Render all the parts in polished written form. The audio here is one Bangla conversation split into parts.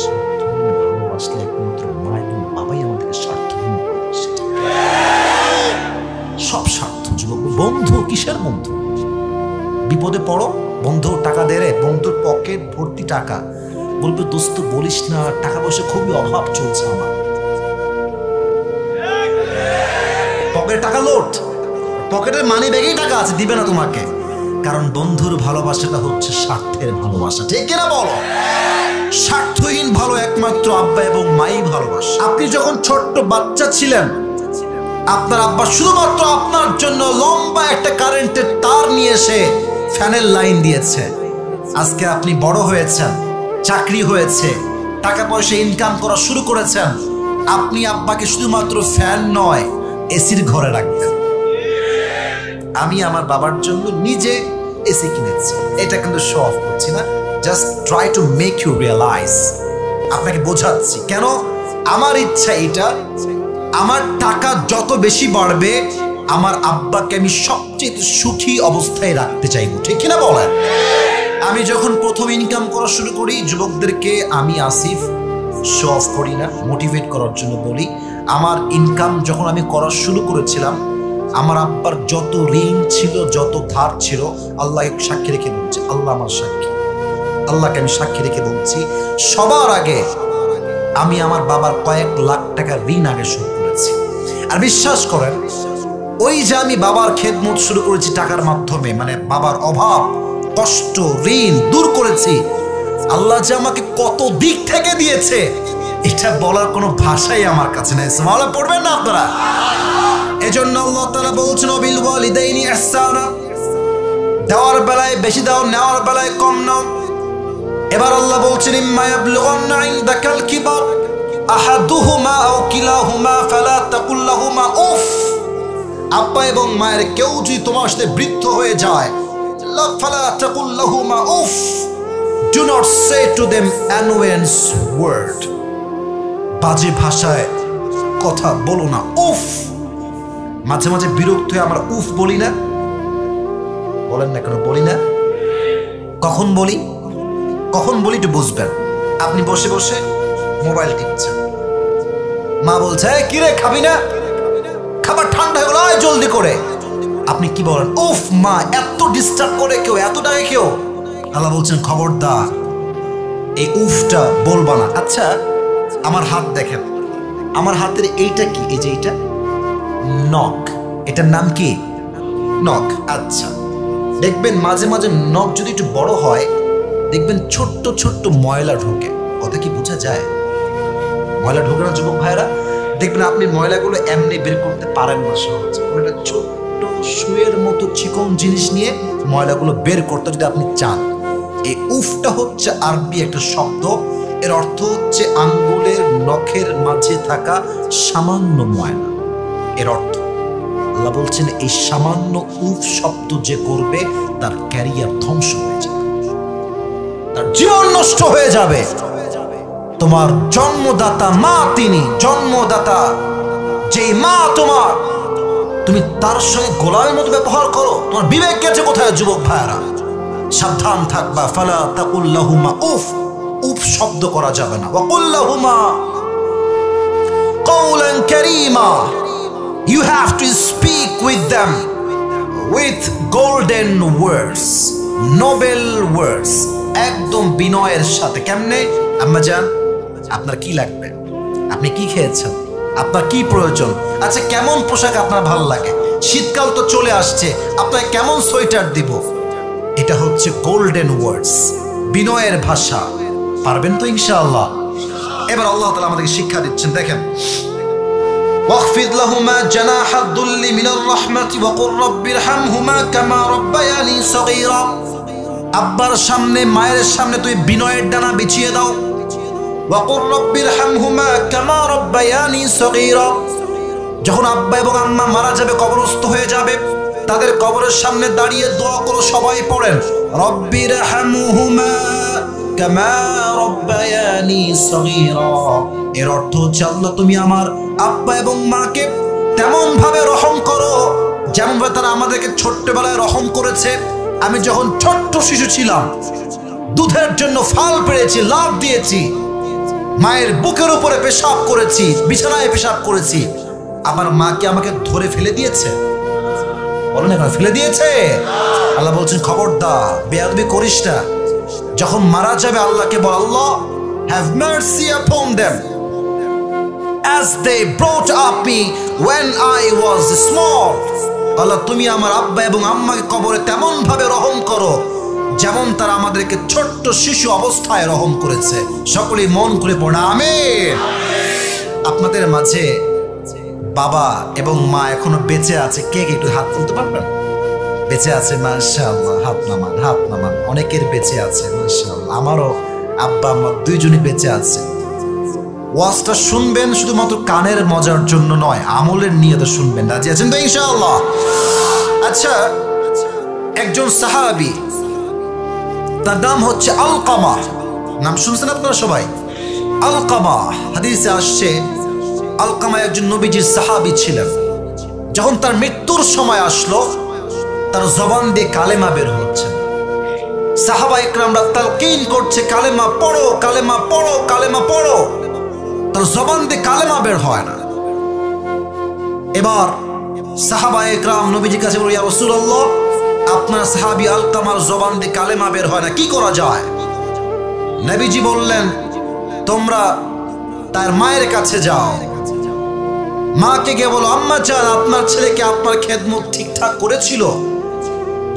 স্বার্থহীন ভালোবাসলে একমাত্র মা এবং বাবাই আমাদেরকে স্বার্থহীন ভালোবাসে। সব স্বার্থ যুবক। বন্ধু কিসের বন্ধু? বিপদে পড়ো, বন্ধু টাকা দেরে, বন্ধুর পকেট ভর্তি টাকা, বলবে দোস্ত বলিস না, টাকা পয়সা খুবই অভাব চলছে আমার। পকেটে টাকা লোট, পকেটের মানি ব্যাগেই টাকা আছে, দিবে না তোমাকে। কারণ বন্ধুর ভালোবাসাটা হচ্ছে স্বার্থের ভালোবাসা, ঠিক কিনা বলো? স্বার্থহীন ভালো একমাত্র আব্বা এবং মাই ভালোবাসে। আপনি যখন ছোট্ট বাচ্চা ছিলেন, আপনার আব্বা শুধুমাত্র আপনার জন্য লম্বা একটা কারেন্টের তার নিয়ে এসে ফ্যানের লাইন দিয়েছে। আজকে আপনি বড় হয়েছেন, চাকরি হয়েছে, টাকা পয়সা ইনকাম করা শুরু করেছেন, আপনি আব্বাকে শুধুমাত্র ফ্যান নয় এসির ঘরে রাখবেন। আমি আমার বাবার জন্য নিজে এসি কিনেছি, এটা কিন্তু শো অফ করছি না, just try to make you realise. আপনাকে বোঝাচ্ছি কেন আমার ইচ্ছা এটা। আমার টাকা যত বেশি বাড়বে, আমার আব্বাকে আমি সবচেয়ে সুখী অবস্থায় রাখতে চাইবো, ঠিক কিনা বলেন? আমি যখন প্রথম ইনকাম করা শুরু করি, যুবকদেরকে আমি আসিফ শো অফ করি না, মোটিভেট করার জন্য বলি। আমার ইনকাম যখন আমি করা শুরু করেছিলাম, আমার আব্বার যত ঋণ ছিল, যত ধার ছিল, আল্লাহকে সাক্ষী রেখে বলছি, আল্লাহ আমার সাক্ষী, আল্লাহকে আমি সাক্ষী রেখে বলছি, সবার আগে আমি আমার বাবার কয়েক লাখ টাকা ঋণ আগে শোধ করেছি। আর বিশ্বাস করেন, ওই যে আমি বাবার খেদমত শুরু করেছি টাকার মাধ্যমে, মানে বাবার অভাব, কষ্ট, ঋণ দূর করেছি, আল্লাহ যে আমাকে কত দিক থেকে দিয়েছে, এটা বলার কোনো ভাষাই আমার কাছে নেই। সুবহানাল্লাহ পড়বেন না আপনারা? এজন্য আল্লাহ তাআলা বলছেন, ওয়াবিল ওয়ালিদাইনি ইহসানা, দেওয়ার বেলায় বেশি দাও, নেওয়ার বেলায় কম নাও। এবার আল্লাহ বলছেন, ইম্মা ইয়াবলুগান্না ইনদাকাল কিবার আহাদুহুমা আও কিলাহুমা ফালা তাকুল লাহুমা উফ। আব্বা এবং মায়ের কেউ যদি তোমার সাথে বৃদ্ধ হয়ে যায়, ফালা তাকুল লাহুমা উফ, do not say to them annoyance word, বাজে ভাষায় কথা বলো না, উফ। মাঝে মাঝে বিরক্ত হয়ে আমরা উফ বলি না? বলেন না কেন বলি না? কখন বলি, কখন বলি একটু বুঝবেন। আপনি বসে বসে মোবাইল টিপছেন, মা বলছে, কি রে খাবি না, খাবার ঠান্ডা হয়ে গেল, আয় জলদি করে। আপনি কি বলেন? উফ মা, এত ডিস্টার্ব করে কেউ, এত ডাকে কেউ। আল্লাহ বলছেন, খবরদার এই উফটা বলবা না। আচ্ছা আমার হাত দেখেন, আমার হাতের এইটা কি? এই যে এইটা নখ, এটার নাম কি? নখ। আচ্ছা দেখবেন মাঝে মাঝে নখ যদি একটু বড় হয়, দেখবেন ছোট্ট ছোট্ট ময়লা ঢোকে। কথা কি বোঝা যায়? ময়লা ঢোকে না যুবক ভাইরা? দেখবেন আপনি ময়লাগুলো এমনি বের করতে পারেন না সহজে, একটা ছোট্ট সুয়ের মতো চিকন জিনিস নিয়ে ময়লাগুলো বের করতে যদি আপনি চান। এই উফটা হচ্ছে আরবি একটা শব্দ, এর অর্থ হচ্ছে আঙ্গুলের নখের মাঝে থাকা সামান্য ময়লা। এর অর্থ আল্লাহ বলছেন, এই সামান্য উফ শব্দ যে করবে, তার ক্যারিয়ার ধ্বংস হয়ে যাবে, তার জীবন নষ্ট হয়ে যাবে। তোমার জন্মদাতা মা, তিনি জন্মদাতা, যেই মা তোমার, তুমি তার সঙ্গে গোলামের মতো ব্যবহার করো, তোমার বিবেক গেছে কোথায় যুবক ভাইরা? সাবধান থাকবা। ফালা তাকুল লাহুমা উফ, উফ শব্দ করা যাবে না। ওয়াকুল লাহুমা কওলান কারীমা, you have to speak with them with golden words, noble words, একদম বিনয়ের সাথে। কেমনে? আম্মা জান, আপনার কি লাগবে? আপনি কি খেয়েছেন? আপনার কি প্রয়োজন? আচ্ছা কেমন পোশাক আপনার ভালো লাগে? শীতকাল তো চলে আসছে, আপনাকে কেমন সোয়েটার দিব? এটা হচ্ছে গোল্ডেন ওয়ার্ডস, বিনয়ের ভাষা। পারবেন তো ইনশাআল্লাহ? এবার আল্লাহ তাআলা আমাদেরকে শিক্ষা দিচ্ছেন, দেখেন, ওয়াখফিদ লাহুমা জানাহাদ দুল্লি মিনার রাহমাতি ওয়া কুর রাব্বিরহামহুমা কামা রাব্বায়ানি সগীরা। আব্বার সামনে, মায়ের সামনে তুই বিনয়ের ডানা বিছিয়ে দাও। ওয়া কুর রাব্বিরহামহুমা কামা রাব্বায়ানি সগীরা। যখন আব্বা এবং আম্মা মারা যাবে, কবরস্থ হয়ে যাবে, তাদের কবরের সামনে দাঁড়িয়ে দোয়া করো, সবাই পড়েন, রব্বিরহামহুমা কামা রাব্বায়ানি সগীরা। এর অর্থ হচ্ছে, আল্লাহ তুমি আমার আব্বা এবং মাকে তেমন ভাবে রহম করো যেমন ভাবে তারা আমাদেরকে ছোট্টবেলায় রহম করেছে। আমি যখন ছোট্ট শিশু ছিলাম, দুধের জন্য ফাল পেড়েছি, লাভ দিয়েছি, মায়ের বুকের উপরে পেশাব করেছি, বিছানায় পেশাব করেছি, আমার মা কি আমাকে ধরে ফেলে দিয়েছে? বলেন এখন, ফেলে দিয়েছে? আল্লাহ বলছেন খবরদার বেয়াদবি করিস না। যখন মারা যাবে আল্লাহকে বল, আল্লাহ have mercy upon them as they brought up me when I was small. আল্লাহ তুমি আমার আব্বা এবং আম্মাকে কবরে তেমন ভাবে রহম করো যেমন তারা আমাদেরকে ছোট্ট শিশু অবস্থায় রহম করেছে। সকলেই মন খুলে পড়ে আমিন। আপনাদের মাঝে বাবা এবং মা এখনো বেঁচে আছে, কে কে একটু হাত তুলতে পারবেন? বেঁচে আছে, মাশাআল্লাহ, হাত নামান, হাত নামান। অনেকের বেঁচে আছে, মাশাআল্লাহ। আমারও আব্বা আম্মা দুইজনই বেঁচে আছে। ওয়াজটা শুনবেন শুধুমাত্র কানের মজার জন্য নয়, আমলের নিয়তে শুনবেন। রাজি আছেন তো ইনশাআল্লাহ? আচ্ছা, একজন সাহাবী, তার নাম হচ্ছে আলকামা। নাম শুনছেন আপনারা সবাই? আলকামা, হাদিসে আসছে আলকামা একজন নবীজির সাহাবী ছিলেন। যখন তার মৃত্যুর সময় আসলো, তার জবান দিয়ে কালেমা বের হচ্ছে। সাহাবা ইকরামরা তালকিন করছে, কালেমা পড়ো, কালেমা পড়ো, কালেমা পড়ো। তার জবান দিয়ে কালেমা বের হয় না। এবার সাহাবা ইকরাম নবীজির কাছে বলে, ইয়া রাসূলুল্লাহ, আপনার সাহাবী আলকামার জবান দিয়ে কালেমা বের হয় না, কি করা যায়? নবীজি বললেন, তোমরা তার মায়ের কাছে যাও, মাকে গিয়ে বলো, আম্মা জান, আপনার ছেলেকে আপনার খেদমত ঠিকঠাক করেছিল?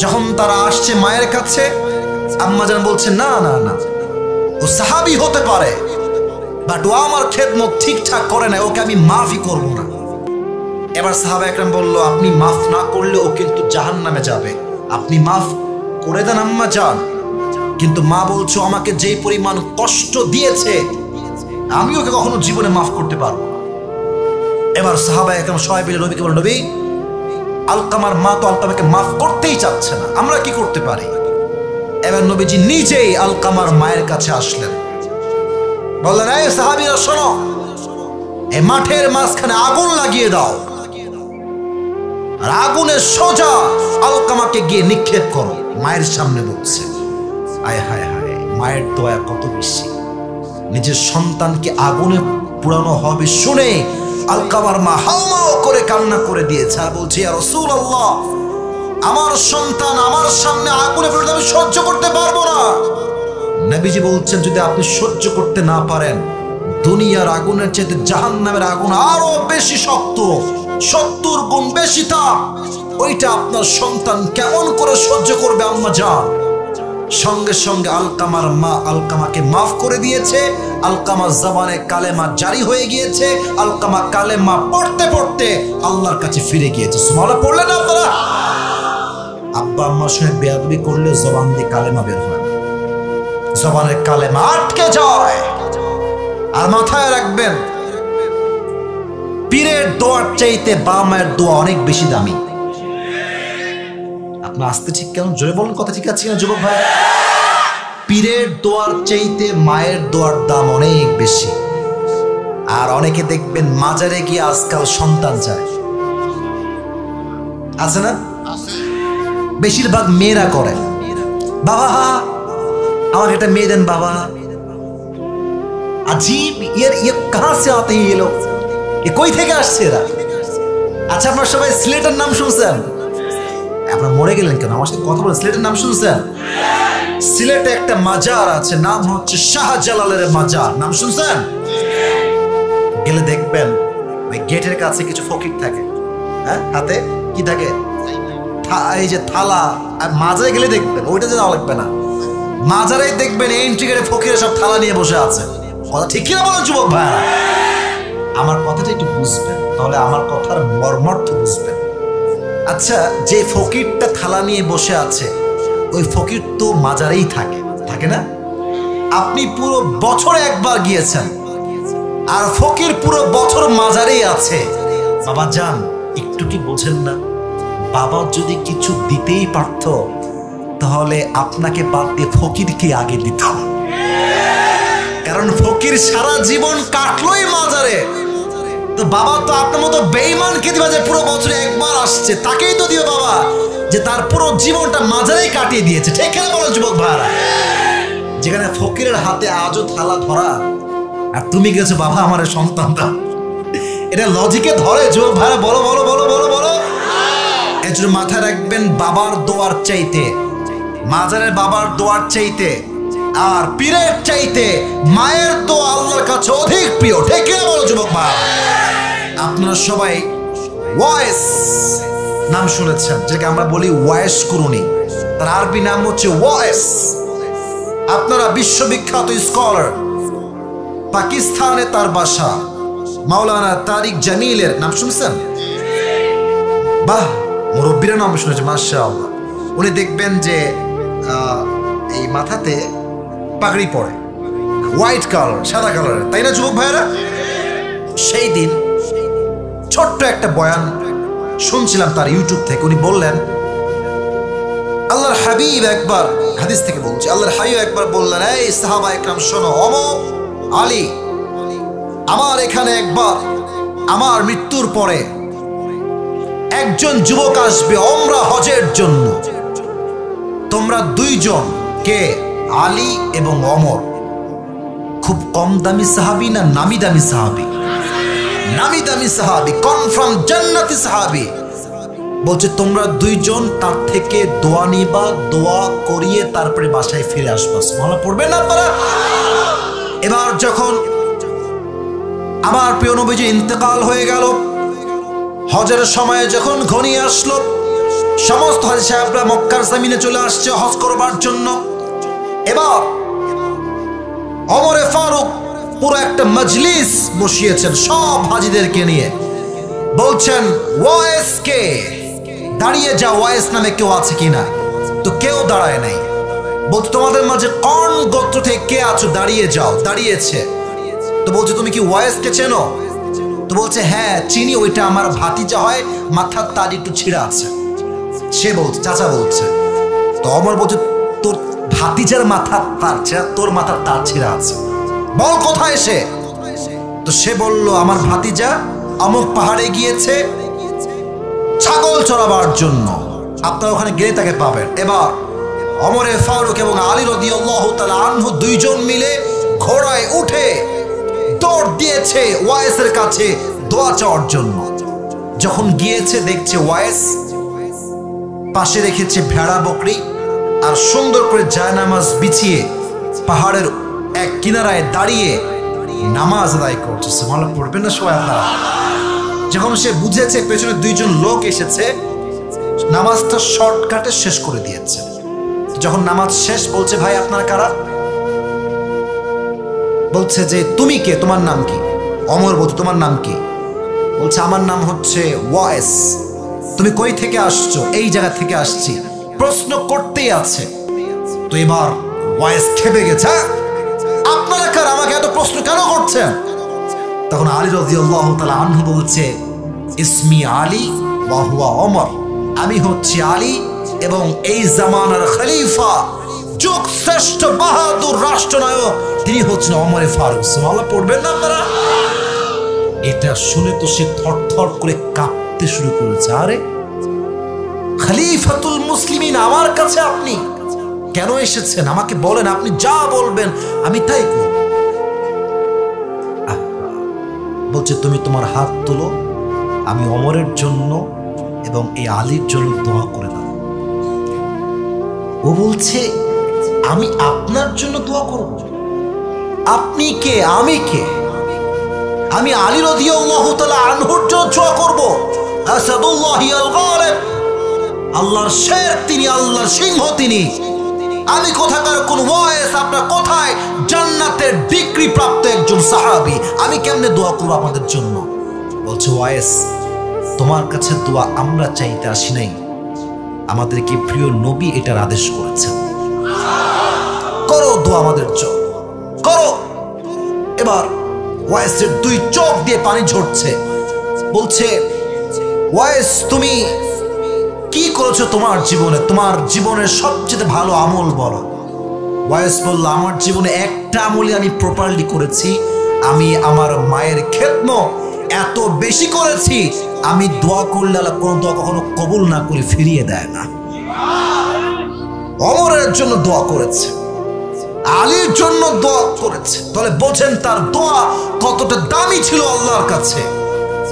যখন তারা আসছে মায়ের কাছে, আম্মা জান বলছে, না না না, ও সাহাবী হতে পারে, বাট ও আমার খেদমত ঠিকঠাক করে না, ওকে আমি মাফই করব না। এবার সাহাবা একরাম বলল, আপনি মাফ না করলে ও কিন্তু জাহান্নামে যাবে, আপনি মাফ করে দেন আম্মা জান। কিন্তু মা বলছো, আমাকে যেই পরিমাণ কষ্ট দিয়েছে আমি ওকে কখনো জীবনে মাফ করতে পারবো না। এবার সাহাবা একরাম সবাই মিলে নবীকে বলল, নবী, আলকামার মা তো আলকামাকে মাফ করতেই চাচ্ছে না, আমরা কি করতে পারি? এবার নবীজি নিজেই আলকামার মায়ের কাছে আসলেন, বললেন, এই সাহাবীরা শোনো, এই মাঠের মাঝখানে আগুন লাগিয়ে দাও, আর আগুনের সোজা আলকামাকে গিয়ে নিক্ষেপ করো। মায়ের সামনে বলছে। আয় হায় হায়, মায়ের দয়া কত বেশি! নিজের সন্তানকে আগুনে পুরানো হবে শুনে আলকামার মা হাউমাউ করে কান্না করে দিয়েছে, আর বলছে, ইয়া রাসূলুল্লাহ, আমার সন্তান আমার সামনে আগুনে পুড়ে আমি সহ্য করতে পারবো না। নবীজি বলছেন, যদি আপনি সহ্য করতে না পারেন, দুনিয়ার আগুনের চেয়ে জাহান্নামের আগুন আরো বেশি শক্ত, 70 গুণ বেশি তাপ, ওইটা আপনার সন্তান কেমন করে সহ্য করবে আম্মা জান? সঙ্গে সঙ্গে আলকামার মা আলকামাকে মাফ করে দিয়েছে। আলকামার জবানে কালেমা জারি হয়ে গিয়েছে। আলকামা কালেমা পড়তে পড়তে আল্লাহর কাছে ফিরে গিয়েছে। সুবহানাল্লাহ পড়লেন আপনারা? আব্বা আম্মার সঙ্গে বেয়াদবি করলে জবান দিয়ে কালেমা বের হয়, জবানের কালেমা আটকে যায়। আর মাথায় রাখবেন, পীরের দোয়ার চাইতে বাবা মায়ের দোয়া অনেক বেশি দামি। আপনার আসতে ঠিক কেন? জোরে বলুন, কথা ঠিক আছে না যুবক ভাই? পীরের দোয়ার চাইতে মায়ের দোয়ার দাম অনেক বেশি। আর অনেকে দেখবেন মাজারে গিয়ে আজকাল সন্তান চায়, আছে না? বেশিরভাগ মেয়েরা করে, বাবা আমাকে একটা মেয়ে দেন বাবা। আজীব, ইয়ে কাহা সে আতে এই লোক, এ কই থেকে আসছে এরা? আচ্ছা, আপনার সবাই সিলেটের নাম শুনছেন? আপনারা মরে গেলেন কেন? আমার সাথে কথা বলে, সিলেটের নাম শুনছেন? সিলেটে একটা মাজার আছে, নাম হচ্ছে শাহজালালের মাজার, নাম শুনছেন? গেলে দেখবেন ওই গেটের কাছে কিছু ফকির থাকে, হ্যাঁ, হাতে কি থাকে? এই যে থালা। আর মাজারে গেলে দেখবেন, ওইটা যাওয়া লাগবে না, মাজারে দেখবেন এন্ট্রি গেটে ফকিরের সব থালা নিয়ে বসে আছে। কথা ঠিক কিনা বলেন যুবক ভাইরা? আমার কথাটা একটু বুঝবেন, তাহলে আমার কথার মর্মার্থ বুঝবেন। আচ্ছা, যে ফকিরটা থালা নিয়ে বসে আছে, ওই ফকির তো মাজারেই থাকে, থাকে না? আপনি পুরো বছরে একবার গিয়েছেন, আর ফকির পুরো বছর মাজারেই আছে। বাবা যান, একটু কি বোঝেন না? বাবা যদি কিছু দিতেই পারত, তাহলে আপনাকে বাদ দিয়ে ফকিরকে আগে দিত। কারণ ফকির সারা জীবন কাটলোই মাজারে, তো বাবা তো আপনার মতো বেঈমানকে দিবা যে পুরো বছরে একবার আসছে, তাকেই তো দিও বাবা যে তার পুরো জীবনটা মাজারেই কাটিয়ে দিয়েছে। ঠিক কেন বলো যুবক ভাইরা? যেখানে ফকিরের হাতে আজও থালা ধরা, আর তুমি গেছো বাবা আমার সন্তান দাও। এটা লজিকে ধরে যুবক ভাইরা? বলো বলো বলো বলো বলো। এর জন্য মাথায় রাখবেন, বাবার দোয়ার চাইতে, মাজারের বাবার দোয়ার চাইতে আর পীরের চাইতে মায়ের দোয়া আল্লাহর কাছে অধিক প্রিয়। ঠিক কিনা বলো যুবক ভাই? আপনারা সবাই ওয়াইস নাম শুনেছেন, যেটাকে আমরা বলি ওয়াইস কুরুনি, তার আরবি নাম হচ্ছে ওয়াইস। আপনারা বিশ্ববিখ্যাত স্কলার, পাকিস্তানে তার বাসা, মাওলানা তারিক জামিলের নাম শুনছেন? বাহ, মুরব্বীরা নাম শুনেছে, মাশাআল্লাহ। উনি দেখবেন যে এই মাথাতে পাগড়ি পরে, হোয়াইট কালার, সাদা কালারের, তাই না যুবক ভাইয়েরা? সেই দিন ছোট্ট একটা বয়ান শুনছিলাম তার ইউটিউব থেকে। উনি বললেন, আল্লাহর হাবিব একবার, হাদিস থেকে বলছি, আল্লাহর হাবিব একবার বললেন, এই সাহাবা একরাম শোনো, অমুক আলী, আমার এখানে একবার আমার মৃত্যুর পরে একজন যুবক আসবে ওমরা হজের জন্য। তোমরা দুইজন, কে? আলী এবং ওমর। খুব কম দামি সাহাবী না নামি দামি সাহাবী? নামি দামি সাহাবী, কনফার্ম জান্নাতি সাহাবী। বলছে তোমরা দুইজন তার থেকে দোয়া নিবা, দোয়া করিয়ে তারপরে বাসায় ফিরে আসবা। সুবহানাল্লাহ পড়বেন না আপনারা? এবার যখন আমার প্রিয় নবীজি ইন্তেকাল হয়ে গেল, হজের সময় যখন ঘনিয়ে আসলো, সমস্ত হাজী সাহেবরা মক্কার জমিনে চলে আসছে হজ করবার জন্য। এবার ওমরে ফারুক পুরো একটা মজলিস বসিয়েছেন সব হাজীদেরকে নিয়ে। বলছেন, ওয়াইস কে? দাঁড়িয়ে যা, ওয়াইস নামে কেউ আছে কিনা? তো কেউ দাঁড়ায় নাই। বলছে তোমাদের মাঝে কোন গোত্র থেকে কে আছো? দাঁড়িয়ে যাও। দাঁড়িয়েছে। তো বলছে তুমি কি ওয়াইসকে চেনো? তো বলছে হ্যাঁ চিনি, ওইটা আমার ভাতিজা হয়, মাথার তাজ একটু ছিঁড়া আছে। সে বলছে, চাচা বলছে। তো ওমর বলছে, তোর ভাতিজার মাথার তার ছিঁড়া, তোর মাথার তার ছিঁড়া আছে, বল কোথায় সে? তো সে বলল, আমার ভাতিজা অমুক পাহাড়ে গিয়েছে ছাগল চড়াবার জন্য, আপনারা ওখানে গেলে তাকে পাবেন। এবার ওমরে ফারুক এবং আলী রাদিয়াল্লাহু তাআলা আনহু দুইজন মিলে ঘোড়ায় উঠে দৌড় দিয়েছে ওয়াইসের কাছে দোয়া চাওয়ার জন্য। যখন গিয়েছে দেখছে ওয়াইস পাশে রেখেছে ভেড়া বকরি আর সুন্দর করে জায়নামাজ বিছিয়ে পাহাড়ের এক কিনারায় দাঁড়িয়ে নামাজ আদায় করছে। সুবহানাল্লাহ পড়বেন না সবাই আপনারা? যখন সে বুঝেছে পেছনে দুইজন লোক এসেছে, নামাজটা শর্টকাটে শেষ করে দিয়েছে। যখন নামাজ শেষ বলছে, ভাই আপনারা কারা? বলছে যে তুমি কে, তোমার নাম কি? ওমর বলছে, তোমার নাম কি? বলছে আমার নাম হচ্ছে ওয়াইস। তুমি কই থেকে আসছো? এই জায়গা থেকে আসছি। প্রশ্ন করতেই আছে। তো এবার ওয়াইস খেপে গেছে, আপনারা কারা, আমাকে এত প্রশ্ন কেন করছেন? তখন আলী রাদিয়াল্লাহু তাআলা আনহু বলছে, ইসমি আলী ওয়া হুয়া ওমর, আমি হচ্ছি আলী এবং এই জামানার খলিফা, যুগ শ্রেষ্ঠ বাহাদুর রাষ্ট্রনায়ক, তিনি হচ্ছেন ওমরে ফারুক। সুবহানাল্লাহ পড়বেন না আপনারা? এটা শুনে তো সে থরথর করে কাঁপতে শুরু করেছে। আরে খলিফাতুল মুসলিমিন, আমার কাছে আপনি কেন এসেছেন? আমাকে বলেন, আপনি যা বলবেন আমি তাই করব। বলছে তুমি তোমার হাত তোলো, আমি ওমরের জন্য এবং এই আলীর জন্য দোয়া করে দাও। ও বলছে আমি আপনার জন্য দোয়া করব? আপনি কে? আমি কে? আমি আলী রাদিয়াল্লাহু তাআলা আনহুর জন্য দোয়া করব? আসাদুল্লাহি আল গালিব, আল্লাহর শের তিনি, আল্লাহর সিংহ তিনি। আমি কোথাকার কোন ওয়াইস? আপনার কোথায় জান্নাতের ডিগ্রি প্রাপ্ত একজন সাহাবী, আমি কেমনে দোয়া করব আপনাদের জন্য? বলছে ওয়াইস, তোমার কাছে দোয়া আমরা চাইতে আসি নাই, আমাদেরকে প্রিয় নবী এটার আদেশ করেছেন, করো দোয়া আমাদের জন্য, করো। এবার ওয়াইসের দুই চোখ দিয়ে পানি ঝরছে। বলছে ওয়াইস, তুমি কি করেছো তোমার জীবনে? তোমার জীবনের সবচেয়ে ভালো আমল বলো। ওয়াইস বলল, আমার জীবনে একটা আমলই আমি প্রপারলি করেছি, আমি আমার মায়ের খেদমত এত বেশি করেছি, আমি দোয়া করলে আল্লাহ কোন দোয়া কখনো কবুল না করে ফিরিয়ে দেয় না। ওমরের জন্য দোয়া করেছে। আলীর জন্য দোয়া করেছে। তাহলে বোঝেন তার দোয়া কতটা দামি ছিল আল্লাহর কাছে।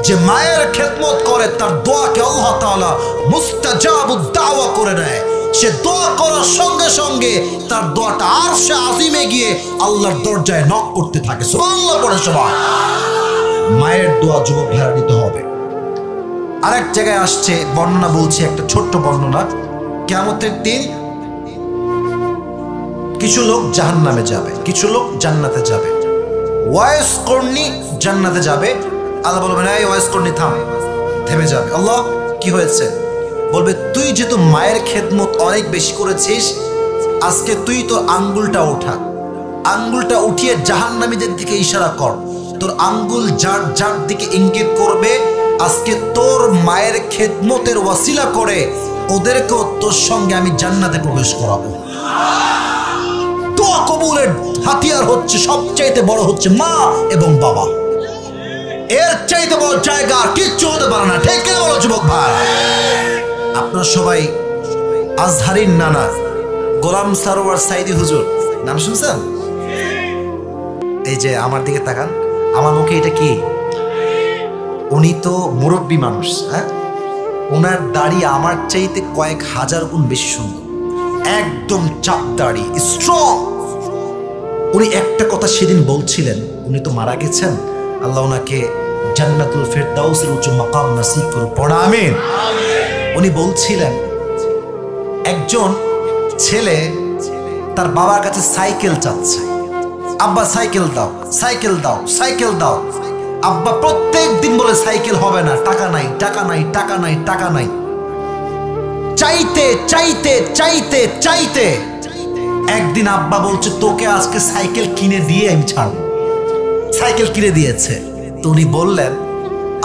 যে মায়ের খেদমত করে তার দোয়াকে আল্লাহ তাআলা মুস্তাজাবুদ দাওয়া করে নেয়। সে দোয়া করার সঙ্গে সঙ্গে তার দোয়াটা আরশে আজিমে গিয়ে আল্লাহর দরজায় নক করতে থাকে। সুবহানাল্লাহ পড়ে সবাই। মায়ের দোয়া যুবক ভাইরা নিতে হবে। আরেক জায়গায় আসছে বর্ণনা, বলছি একটা ছোট্ট বর্ণনা। কিয়ামতের দিন কিছু লোক জাহান্নামে যাবে, কিছু লোক জান্নাতে যাবে। ওয়াইস কর্ণী জান্নাতে যাবে। আল্লাহ বলবেন, এই ওয়াইস কর্ণী থাম, থেমে যাবে। আল্লাহ কি হয়েছে? বলবে, তুই যেহেতু মায়ের খেদমত অনেক বেশি করেছিস, আজকে তুই তোর আঙ্গুলটা ওঠা, আঙ্গুলটা উঠিয়ে জাহান্নামীদের দিকে ইশারা কর। তোর আঙ্গুল যার যার দিকে ইঙ্গিত করবে, আজকে তোর মায়ের খেদমতের ওয়াসিলা করে ওদেরকেও তোর সঙ্গে আমি জান্নাতে প্রবেশ করাবো। দোয়া কবুলের হাতিয়ার হচ্ছে, সবচাইতে বড় হচ্ছে মা এবং বাবা। এর চাইতে বড় জায়গা আর কিচ্ছু হতে পারে না। ঠিক কিনা বলো যুবক ভাই? আপনারা সবাই আজহারির নানা গোলাম সারোয়ার সাইদি হুজুর নাম শুনছেন? এই যে আমার দিকে তাকান, আমার মুখে এটা কি? উনি তো মুরব্বী মানুষ, হ্যাঁ? ওনার দাড়ি আমার চাইতে কয়েক হাজার গুণ বেশি সুন্দর, একদম চাপ দাড়ি, স্ট্রং। উনি একটা কথা সেদিন বলছিলেন, উনি তো মারা গেছেন, আল্লাহ ওনাকে জান্নাতুল ফেরদাউসের উচ্চ মাকাম নসিব করুন, পড়া আমিন। উনি বলছিলেন, একজন ছেলে তার বাবার কাছে সাইকেল চাচ্ছে। আব্বা সাইকেল দাও, সাইকেল দাও, সাইকেল দাও। আব্বা প্রত্যেক দিন বলে সাইকেল হবে না, টাকা নাই, টাকা নাই, টাকা নাই, টাকা নাই। চাইতে চাইতে চাইতে চাইতে একদিন আব্বা বলছে, তোকে আজকে সাইকেল কিনে দিয়ে আমি ছাড়ব। সাইকেল কিনে দিয়েছে। তো উনি বললেন,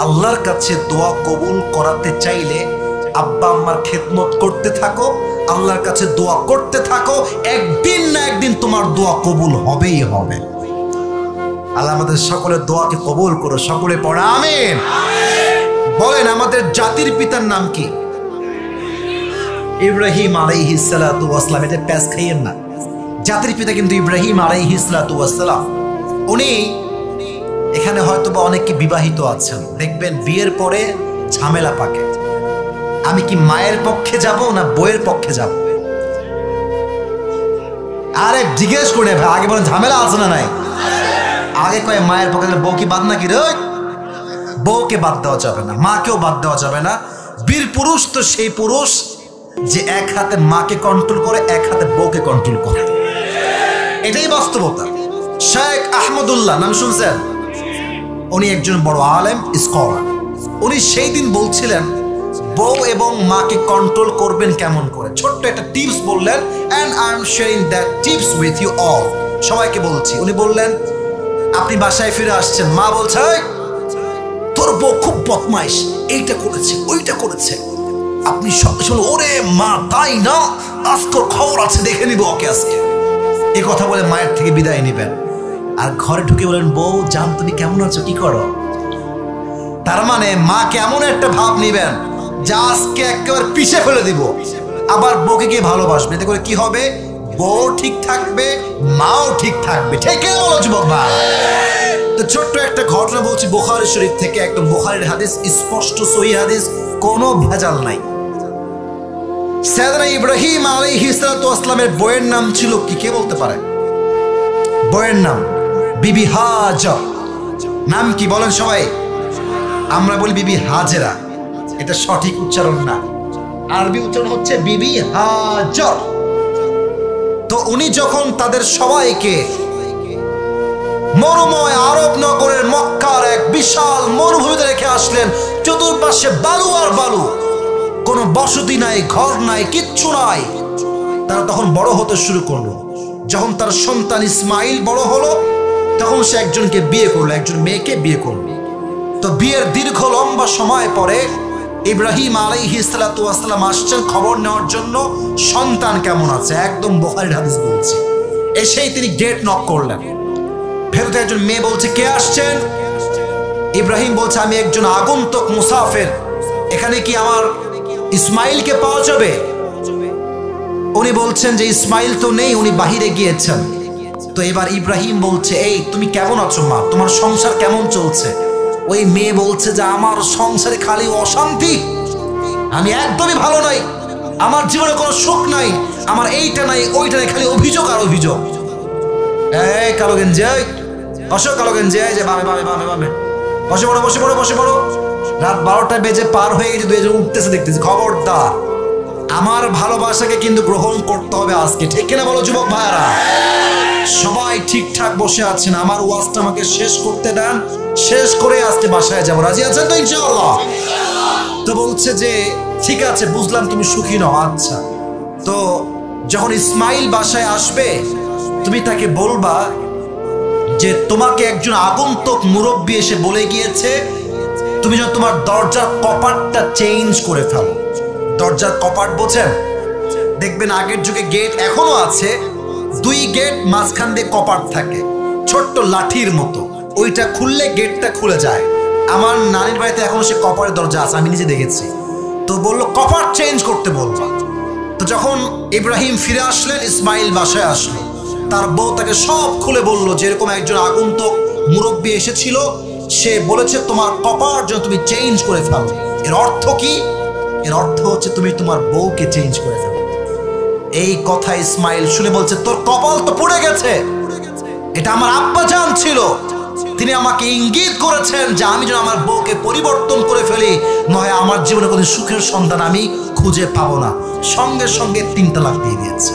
আল্লাহর কাছে দোয়া কবুল করাতে চাইলে আব্বা আম্মার খেদমত করতে থাকো, আল্লাহর কাছে দোয়া করতে থাকো, একদিন না একদিন তোমার দোয়া কবুল হবেই হবে। আল্লাহ আমাদের সকলের দোয়াকে কবুল করো, সকলে পড়া আমিন। বলেন, আমাদের জাতির পিতার নাম কি? ইব্রাহিম আলাইহিস সালাতু ওয়াস সালাম। এটা প্যাস খাইয়েন না, জাতির পিতা কিন্তু ইব্রাহিম আলাইহিস সালাতু ওয়াস সালাম। উনি এখানে হয়তো বা অনেকে বিবাহিত আছেন, দেখবেন বিয়ের পরে ঝামেলা পাকে। আমি কি মায়ের পক্ষে যাব না বউয়ের পক্ষে যাব? আরে জিজ্ঞেস করে ভাই, আগে বলেন ঝামেলা আছে না নাই? আগে কয় মায়ের পক্ষে, বউ কি বাদ নাকি রে? বউকে বাদ দেওয়া যাবে না, মাকেও বাদ দেওয়া যাবে না। বীর পুরুষ তো সেই পুরুষ যে এক হাতে মাকে কন্ট্রোল করে, এক হাতে বউকে কন্ট্রোল করে। এটাই বাস্তবতা। শেখ আহমদুল্লাহ নাম শুনছেন? উনি একজন বড় আলেম, স্কলার। উনি সেই দিন বলছিলেন বউ এবং মাকে কন্ট্রোল করবেন কেমন করে। ছোট্ট একটা টিপস বললেন, and I am sharing that tips with you all. সবাইকে বলছি। উনি বললেন, আপনি বাসায় ফিরে আসছেন, মা বলছে, তোর বউ খুব বদমাইশ, এইটা করেছে, ওইটা করেছে। আপনি সঙ্গে সঙ্গে, ওরে মা তাই না, আজকের খবর আছে, দেখে নিব ওকে আজকে। এই কথা বলে মায়ের থেকে বিদায় নেবেন। আর ঘরে ঢুকে বলেন, বউ জান তুমি কেমন আছো, কি করো? তার মানে মা কেমন একটা ভাব নিবেন যে আজকে একেবারে পিছে ফেলে দিব। আবার বউকে গিয়ে ভালোবাসবে। এতে করে কি হবে? বউ ঠিক থাকবে, মাও ঠিক থাকবে। ঠিক বলো যুবক ভাই? তো ছোট্ট একটা ঘটনা বলছি বুখারী শরীফ থেকে, একদম বুখারীর হাদিস, স্পষ্ট সহিহ হাদিস, কোনো ভেজাল নাই। সাইয়েদনা ইব্রাহিম আলাইহিস সালাতু ওয়াস সালামের বউয়ের নাম ছিল কি? কে বলতে পারে? বউয়ের নাম বিবি হাজরা। নাম কি বলেন সবাই? আমরা বলি বিবি হাজেরা, এটা সঠিক উচ্চারণ না। আরবি উচ্চারণ হচ্ছে বিবি হাজর। তো উনি যখন তাদের সবাইকে মরুময় আরব নগরের মক্কার এক বিশাল মরুভূমিতে রেখে আসলেন, চতুর্পাশে বালু আর বালু, কোনো বসতি নাই, ঘর নাই, কিচ্ছু নাই। তারা তখন বড় হতে শুরু করলো। যখন তার সন্তান ইসমাইল বড় হলো, তখন সে একজনকে বিয়ে করলো, একজন মেয়েকে বিয়ে করলো। তো বিয়ের দীর্ঘ লম্বা সময় পরে ইব্রাহিম আলাইহিস সালাতু ওয়াস সালাম আসছেন খবর নেওয়ার জন্য, সন্তান কেমন আছে। একদম বুখারীর হাদিস বলছে। এসেই তিনি গেট নক করলেন। ভেতরে একজন মেয়ে বলছে, কে আসছেন? ইব্রাহিম বলছে, আমি একজন আগন্তুক মুসাফির, এখানে কি আমার ইসমাইলকে পাওয়া যাবে? উনি বলছেন যে ইসমাইল তো নেই, উনি বাহিরে গিয়েছেন। তো এবার ইব্রাহিম বলছে, এই তুমি কেমন আছো মা, তোমার সংসার কেমন চলছে? ওই মেয়ে বলছে যে আমার সংসারে খালি অশান্তি, আমি একদমই ভালো নাই, আমার জীবনে কোনো সুখ নাই, আমার এইটা নাই ওইটা নাই, খালি অভিযোগ আর অভিযোগ। এই কালো গেঞ্জি, বসো কালো গেঞ্জি, যে বামে বামে বামে বামে, বসে পড়ো বসে পড়ো বসে পড়ো। রাত 12টা বেজে পার হয়ে গেছে, দুজন উঠতেছে দেখতেছি। খবরদার, আমার ভালোবাসাকে কিন্তু গ্রহণ করতে হবে আজকে, ঠিক কিনা বলো যুবক ভাইয়ারা? সবাই ঠিকঠাক বসে আছেন, আমার ওয়াজটা আমাকে শেষ করতে দেন, শেষ করে আজকে বাসায় যাবো। রাজি আছেন তো ইনশাআল্লাহ? তো বলছে যে ঠিক আছে বুঝলাম তুমি সুখী নও, আচ্ছা। তো যখন ইসমাইল বাসায় আসবে তুমি তাকে বলবা যে তোমাকে একজন আগন্তুক মুরব্বী এসে বলে গিয়েছে তুমি যেন তোমার দরজার কপাটটা চেঞ্জ করে ফেলো। দরজার কপাট বোঝেন? দেখবেন আগের যুগে গেট এখনো আছে, 2 গেট মাঝখান দিয়ে কপাট থাকে, ছোট্ট লাঠির মতো, ওইটা খুললে গেটটা খুলে যায়। আমার নানির বাড়িতে এখনো সে কপাটের দরজা আছে, আমি নিজে দেখেছি। তো বললো কপাট চেঞ্জ করতে বলবা। তো যখন ইব্রাহিম ফিরে আসলেন, ইসমাইল বাসায় আসলো, তার বউ তাকে সব খুলে বললো যে এরকম একজন আগন্তুক মুরব্বী এসেছিল, সে বলেছে তোমার কপাট যেন তুমি চেঞ্জ করে ফেলো। এর অর্থ কি? এর অর্থ হচ্ছে তুমি তোমার বউকে চেঞ্জ করে ফেলো। এই কথা ইসমাইল শুনে বলছে তোর কপাল তো পুড়ে গেছে, এটা আমার আব্বা জান ছিল, তিনি আমাকে ইঙ্গিত করেছেন যে আমি যেন আমার বউকে পরিবর্তন করে ফেলি, নয় আমার জীবনে কোনো সুখের সন্ধান আমি খুঁজে পাবো না। সঙ্গে সঙ্গে 3 তালাক দিয়ে দিয়েছে।